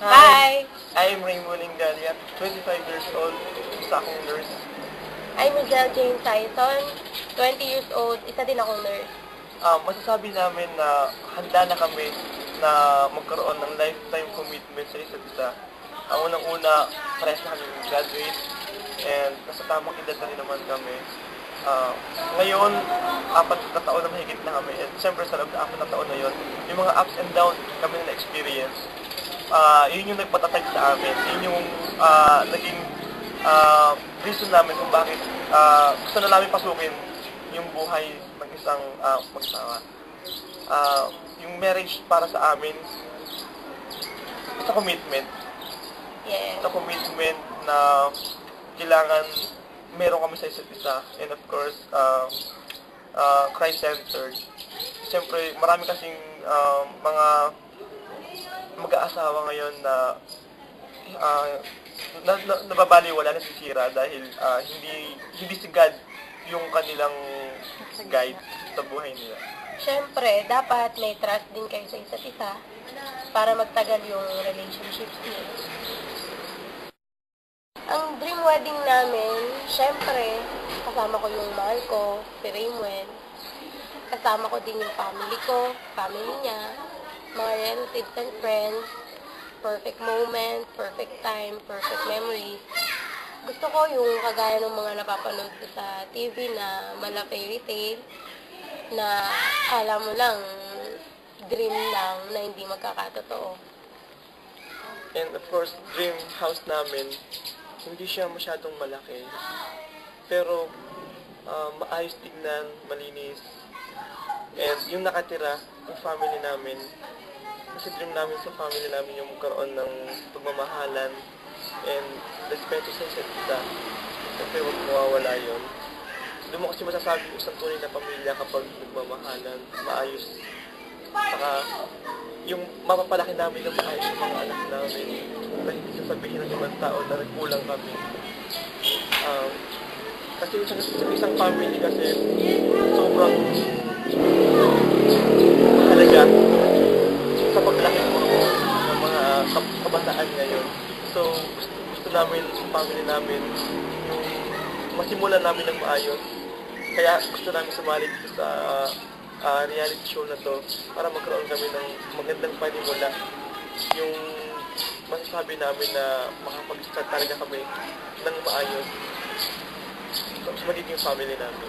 Hi! I'm Raymond Lingalia, 25 years old, isa akong nurse. I'm Rizal Jane Tyson, 20 years old, isa din akong nurse. Masasabi namin na handa na kami na magkaroon ng lifetime commitment sa isa't isa. Ang unang-una, parehas na kami graduate and nasa tamang edad na rin naman kami. Ngayon, 4 na taon na mahigit na kami and siyempre sa loob na 4 na taon na yun, yung mga ups and downs kami na experience. Yun yung nagpatatag sa amin. Yun yung naging reason namin kung bakit gusto na namin pasukin yung buhay ng isang mag-asawa. Yung marriage para sa amin, it's a commitment. Yes. It's a commitment na kailangan meron kami sa isa't isa. And of course, Christ-centered. Siyempre, marami kasing mga mag-aasawa ngayon na nababaliwala, nasisira dahil hindi si God yung kanilang guide sa buhay nila. Siyempre, dapat may trust din kayo sa isa't isa para magtagal yung relationship niyo. Ang dream wedding namin, siyempre, kasama ko yung mahal ko, si Raymond. Kasama ko din yung family ko, family niya, mga relatives and friends, perfect moment, perfect time, perfect memories. Gusto ko yung kagaya ng mga napapanood ko sa TV na mala fairy tale, na alam mo lang, dream lang na hindi magkakatotoo. And of course, dream house namin, hindi siya masyadong malaki. Pero maayos tignan, malinis. And yung nakatira, yung family namin, kasi dream namin sa family namin yung magkaroon ng pagmamahalan and respeto sa isa't isa. Siyempre, huwag mawawala yun. Doon mo kasi masasabi yung isang tunay na pamilya kapag nagmamahalan, maayos. Saka, yung mapapalaki namin ng maayos yung mga anak namin na hindi sasabihin ng ibang tao na nagkulang kami. Kasi sa isang family kasi sobrang mahalaga sa paglaki ng mga kabataan ngayon. So, gusto namin sa family namin yung masimulan namin ng maayos. Kaya gusto namin sumali dito sa reality show na to para magkaroon kami ng magandang panimula. Yung masasabi namin na makapag-start talaga kami ng maayos sa magiging family namin.